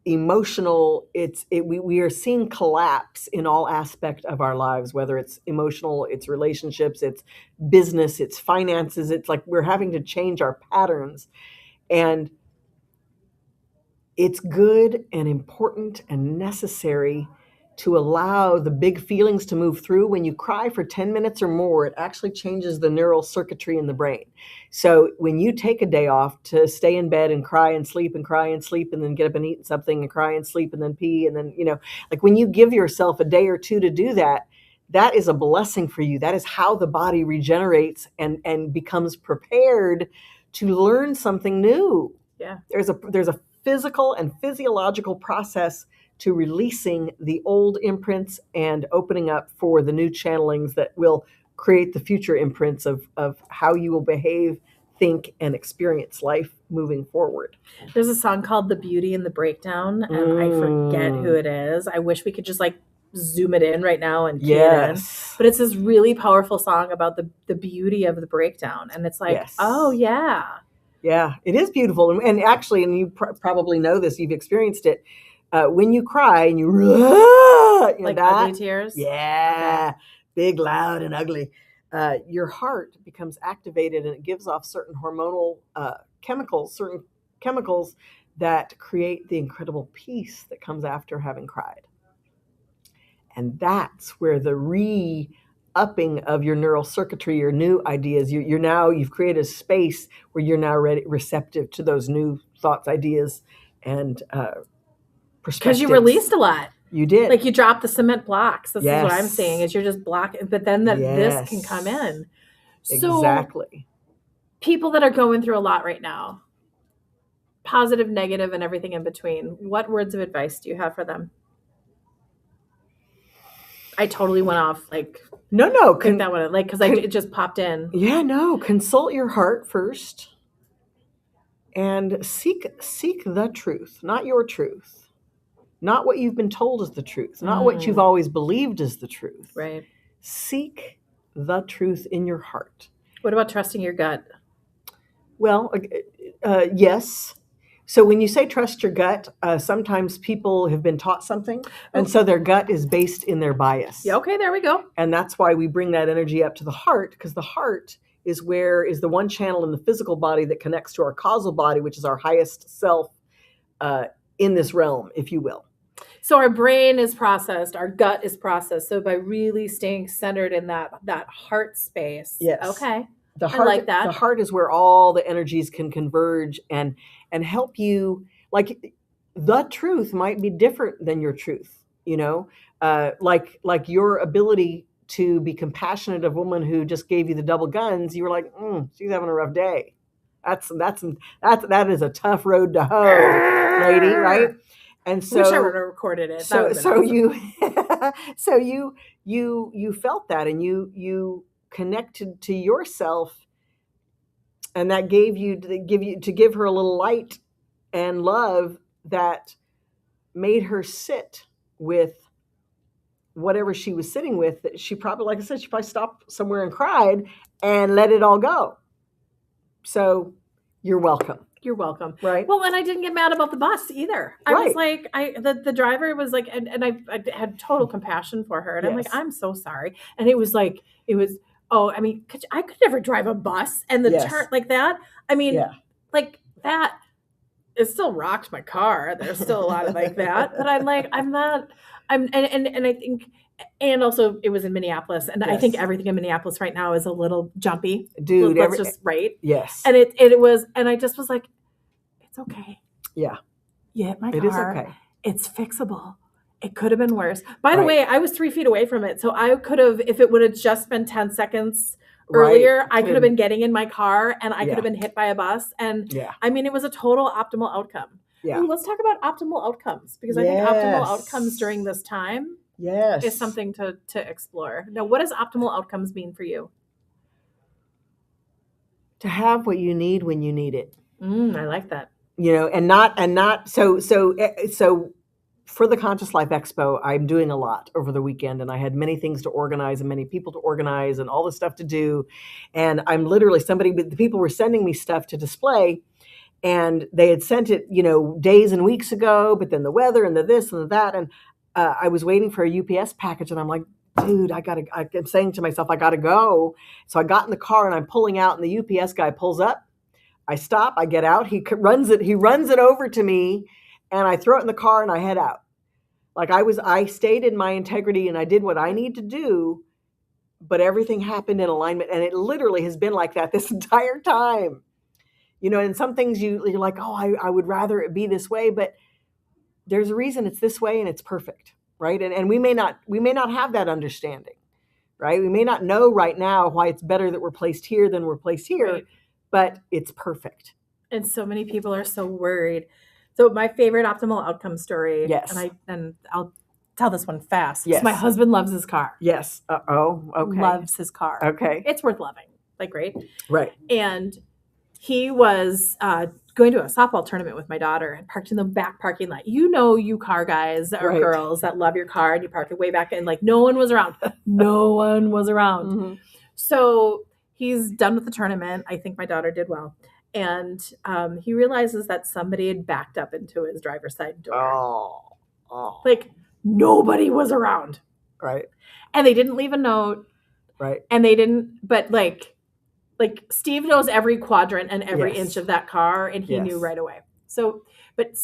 emotional. We are seeing collapse in all aspect of our lives, whether it's emotional, it's relationships, it's business, it's finances. It's like we're having to change our patterns, and it's good and important and necessary to allow the big feelings to move through. When you cry for 10 minutes or more, it actually changes the neural circuitry in the brain. So when you take a day off to stay in bed and cry and sleep and cry and sleep and then get up and eat something and cry and sleep and then pee and then, like when you give yourself a day or two to do that, that is a blessing for you. That is how the body regenerates and becomes prepared to learn something new. Yeah. There's a physical and physiological process to releasing the old imprints and opening up for the new channelings that will create the future imprints of how you will behave, think, and experience life moving forward. There's a song called The Beauty and the Breakdown, and I forget who it is. I wish we could just like zoom it in right now and key it in. But it's this really powerful song about the beauty of the breakdown. And it's like, oh, yeah. Yeah, it is beautiful. And actually, and you probably know this, you've experienced it. When you cry and you like ugly tears. Yeah, okay. Big, loud, and ugly. Your heart becomes activated and it gives off certain hormonal chemicals that create the incredible peace that comes after having cried. And that's where the re-upping of your neural circuitry, your new ideas, you've created a space where you're now receptive to those new thoughts, ideas, and because you released a lot. You did. Like you dropped the cement blocks. This is what I'm saying is you're just blocking, but then this can come in. So exactly. People that are going through a lot right now, positive, negative, and everything in between, what words of advice do you have for them? I totally went off like no. Because it just popped in. Yeah, no. Consult your heart first, and seek the truth, not your truth. Not what you've been told is the truth, not what you've always believed is the truth. Right. Seek the truth in your heart. What about trusting your gut? Well, yes. So when you say trust your gut, sometimes people have been taught something, and so their gut is based in their bias. Yeah, okay, there we go. And that's why we bring that energy up to the heart, because the heart is the one channel in the physical body that connects to our causal body, which is our highest self in this realm, if you will. So our brain is processed, our gut is processed. So by really staying centered in that heart space. Yes. Okay. I like that. The heart is where all the energies can converge and help you. Like the truth might be different than your truth, like your ability to be compassionate of a woman who just gave you the double guns. You were like, she's having a rough day. That is a tough road to hoe, lady, right? And so, wish I would have recorded it. So awesome. you felt that, and you connected to yourself, and that gave her a little light and love that made her sit with whatever she was sitting with. That she probably, like I said, she probably stopped somewhere and cried and let it all go. So you're welcome. You're welcome. Right. Well, and I didn't get mad about the bus either. I was like, the driver was like, and I had total compassion for her. And I'm like, I'm so sorry. And it was, I mean, I could never drive a bus and the turn like that. I mean, like that, it still rocked my car. There's still a lot of like that. But I'm like, and I think, and also it was in Minneapolis, and I think everything in Minneapolis right now is a little jumpy. Dude, Yes. And it was, and I just was like, it's okay. Yeah. You hit my car. It is okay. It's fixable. It could have been worse. By the way, I was 3 feet away from it. So I could have, if it would have just been 10 seconds earlier, I could have been getting in my car and I could have been hit by a bus. And I mean, it was a total optimal outcome. Yeah. Ooh, let's talk about optimal outcomes, because I think optimal outcomes during this time is something to explore. Now, what does optimal outcomes mean for you? To have what you need when you need it. I like that. And not so for the Conscious Life Expo, I'm doing a lot over the weekend, and I had many things to organize and many people to organize and all this stuff to do. And I'm literally the people were sending me stuff to display, and they had sent it, days and weeks ago, but then the weather and the this and the that. And I was waiting for a UPS package, and I'm like, dude, I'm saying to myself, I got to go. So I got in the car and I'm pulling out, and the UPS guy pulls up. I stop, I get out, he runs it over to me, and I throw it in the car and I head out. Like I stayed in my integrity and I did what I need to do, but everything happened in alignment. And it literally has been like that this entire time. And some things you're like, oh, I would rather it be this way, but there's a reason it's this way and it's perfect, right? And we may not have that understanding, right? We may not know right now why it's better that we're placed here than we're placed here, right. But it's perfect. And so many people are so worried. So my favorite optimal outcome story, yes, and I'll tell this one fast. Yes, my husband loves his car. Yes. Okay. Loves his car. Okay. It's worth loving. Like, right? Right. And he was going to a softball tournament with my daughter and parked in the back parking lot. You car guys or right. girls that love your car and you park it way back and like no one was around. No one was around. Mm-hmm. So he's done with the tournament. I think my daughter did well. And he realizes that somebody had backed up into his driver's side door. Oh. Like nobody was around. Right. And they didn't leave a note. Right. And they didn't, but like Steve knows every quadrant and every yes. inch of that car, and he yes. knew right away. So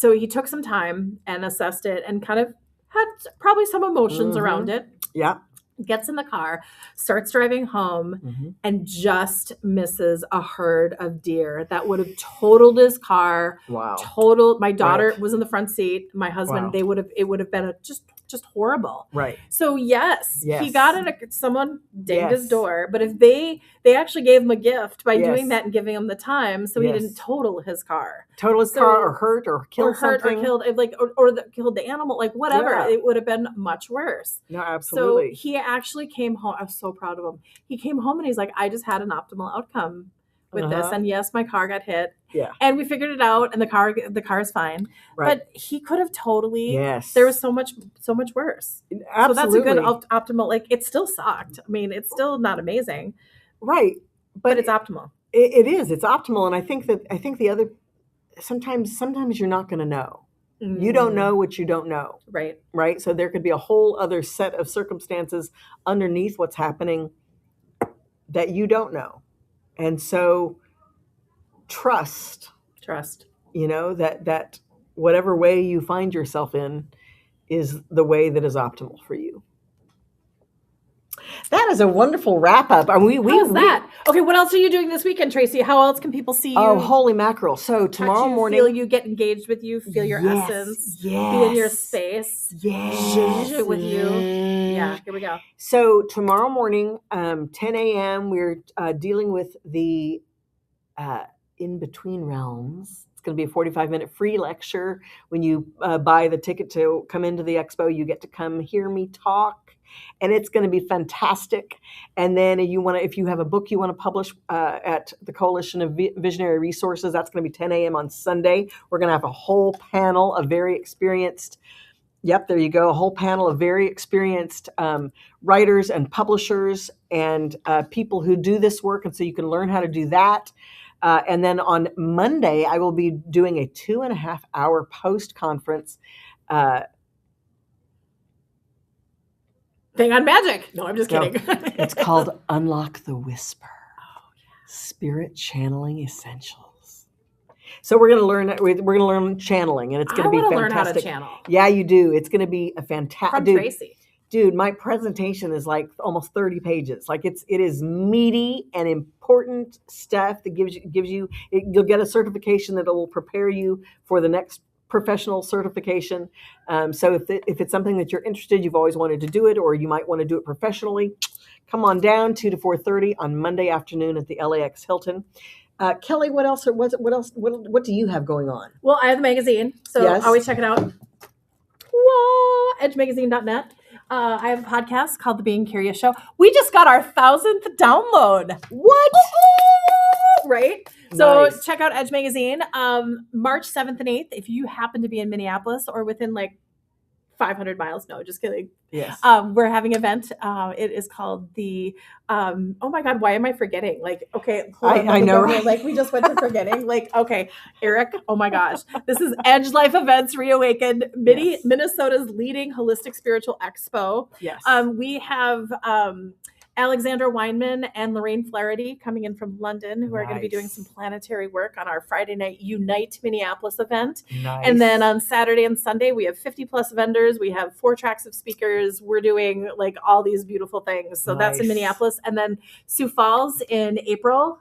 he took some time and assessed it and kind of had probably some emotions mm-hmm. around it. Yeah. Gets in the car, starts driving home, mm-hmm. and just misses a herd of deer that would have totaled his car. Wow. My daughter right. was in the front seat. My husband, wow. it would have been just horrible. Right. So yes, he got in someone dinged yes. his door, but if they actually gave him a gift by yes. doing that and giving him the time, so yes. he didn't total his car. Total his car or hurt or kill something. Or killed killed the animal, like whatever. Yeah. It would have been much worse. No, absolutely. So he actually came home. I was so proud of him. He came home and he's like, I just had an optimal outcome with this. And yes, my car got hit. Yeah. And we figured it out and the car is fine. Right. But he could have totally yes. there was so much worse. Absolutely. So that's a good optimal, like it still sucked. I mean, it's still not amazing. Right. But it's optimal. It is. It's optimal. And I think the other sometimes you're not going to know. Mm-hmm. You don't know what you don't know. Right. Right. So there could be a whole other set of circumstances underneath what's happening that you don't know. And so trust, that whatever way you find yourself in is the way that is optimal for you. That is a wonderful wrap up. How's that? Okay, what else are you doing this weekend, Tracee? How else can people see you? Oh, holy mackerel. So tomorrow morning. Feel you, get engaged with you, feel your yes, essence, yes, be in your space. Yes. With you. Yeah, here we go. So tomorrow morning, 10 a.m., we're dealing with the in-between realms. It's going to be a 45-minute free lecture. When you buy the ticket to come into the expo, you get to come hear me talk. And it's going to be fantastic. And then if you have a book you want to publish at the Coalition of Visionary Resources, that's going to be 10 a.m. on Sunday. We're going to have a whole panel of very experienced, there you go, a whole panel of very experienced writers and publishers and people who do this work. And so you can learn how to do that. And then on Monday, I will be doing a 2.5-hour post-conference thing on magic. No, I'm just kidding. No, it's called Unlock the Whisper. Oh, yeah. Spirit Channeling Essentials. So we're going to learn channeling, and it's going to be fantastic. I want to learn how to channel. Yeah, you do. It's going to be a fantastic. From Tracee. Dude, my presentation is like almost 30 pages. Like it is meaty and important stuff that gives you. You'll get a certification that will prepare you for the next professional certification. So if it's something that you're interested, you've always wanted to do it, or you might want to do it professionally, come on down 2 to 4:30 on Monday afternoon at the LAX Hilton. Kelly, what else do you have going on? Well, I have the magazine, so yes. Always check it out. edgemagazine.net. I have a podcast called The Being Curious Show. We just got our 1,000th download. What? Right? So nice. Check out Edge Magazine. March 7th and 8th, if you happen to be in Minneapolis or within like 500 miles. No, just kidding. Yes. We're having an event. It is called the, oh my God, why am I forgetting? Like, okay. I know. Right? Like we just went to forgetting. Like, okay, Eric, oh my gosh. This is Edge Life Events Reawakened, yes. Minnesota's leading holistic spiritual expo. Yes. We have Alexandra Weinman and Lorraine Flaherty coming in from London, who are going to be doing some planetary work on our Friday night Unite Minneapolis event. Nice. And then on Saturday and Sunday, we have 50 plus vendors. We have 4 tracks of speakers. We're doing like all these beautiful things. So that's in Minneapolis. And then Sioux Falls in April.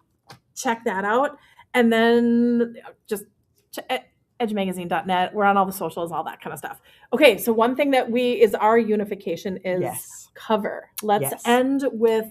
Check that out. And then just edgemagazine.net. We're on all the socials, all that kind of stuff. Okay, so one thing that is our unification is cover. Let's end with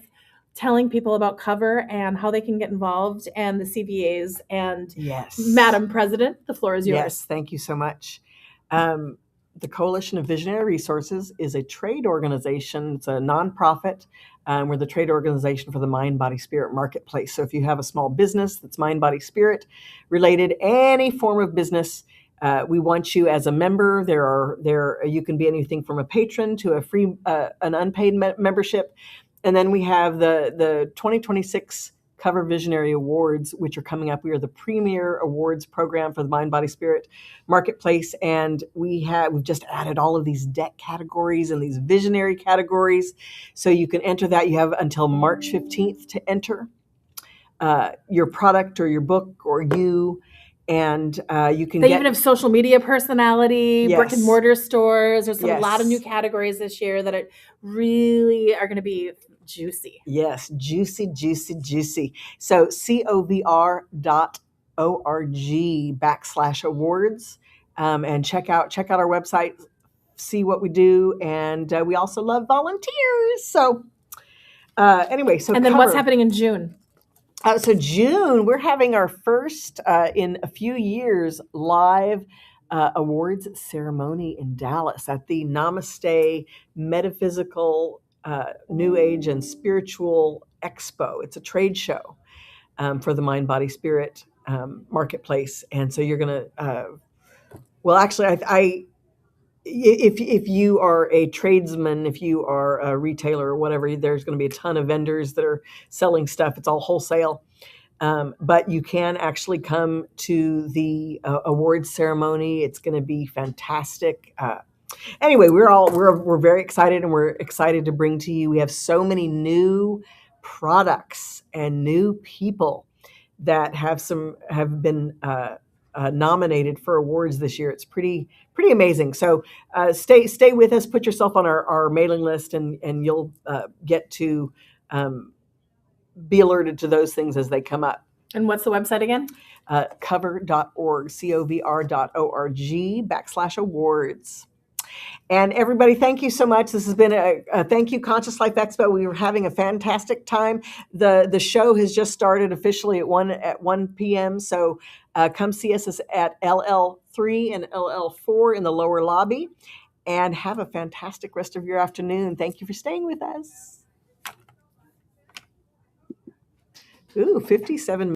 telling people about cover and how they can get involved and the CVAs. And Madam President, the floor is yours. Yes, thank you so much. The Coalition of Visionary Resources is a trade organization. It's a nonprofit. We're the trade organization for the Mind, Body, Spirit marketplace. So if you have a small business that's Mind, Body, Spirit related, any form of business, we want you as a member. You can be anything from a patron to a free, an unpaid membership. And then we have the 2026 Cover Visionary Awards, which are coming up. We are the premier awards program for the Mind, Body, Spirit marketplace. And we've just added all of these deck categories and these visionary categories. So you can enter that. You have until March 15th to enter your product or your book or you. And you can even have social media personality, brick and mortar stores. There's a lot of new categories this year that really are going to be juicy. Yes, juicy, juicy, juicy. So covr.org/awards and check out our website, see what we do. And we also love volunteers. So anyway, and then what's happening in June? So June, we're having our first in a few years live awards ceremony in Dallas at the Namaste Metaphysical New Age and Spiritual Expo. It's a trade show for the Mind, Body, Spirit marketplace. And so you're going to, if you are a tradesman, if you are a retailer or whatever, there's going to be a ton of vendors that are selling stuff. It's all wholesale. But you can actually come to the awards ceremony. It's going to be fantastic. Anyway, we're very excited, and we're excited to bring to you. We have so many new products and new people that have been nominated for awards this year. It's pretty amazing. So stay with us. Put yourself on our mailing list, and you'll get to be alerted to those things as they come up. And what's the website again? Cover.org, covr.org/awards. And everybody, thank you so much. This has been a Thank You Conscious Life Expo. We were having a fantastic time. The show has just started officially at 1 p.m. So come see us at LL3 and LL4 in the lower lobby, and have a fantastic rest of your afternoon. Thank you for staying with us. 57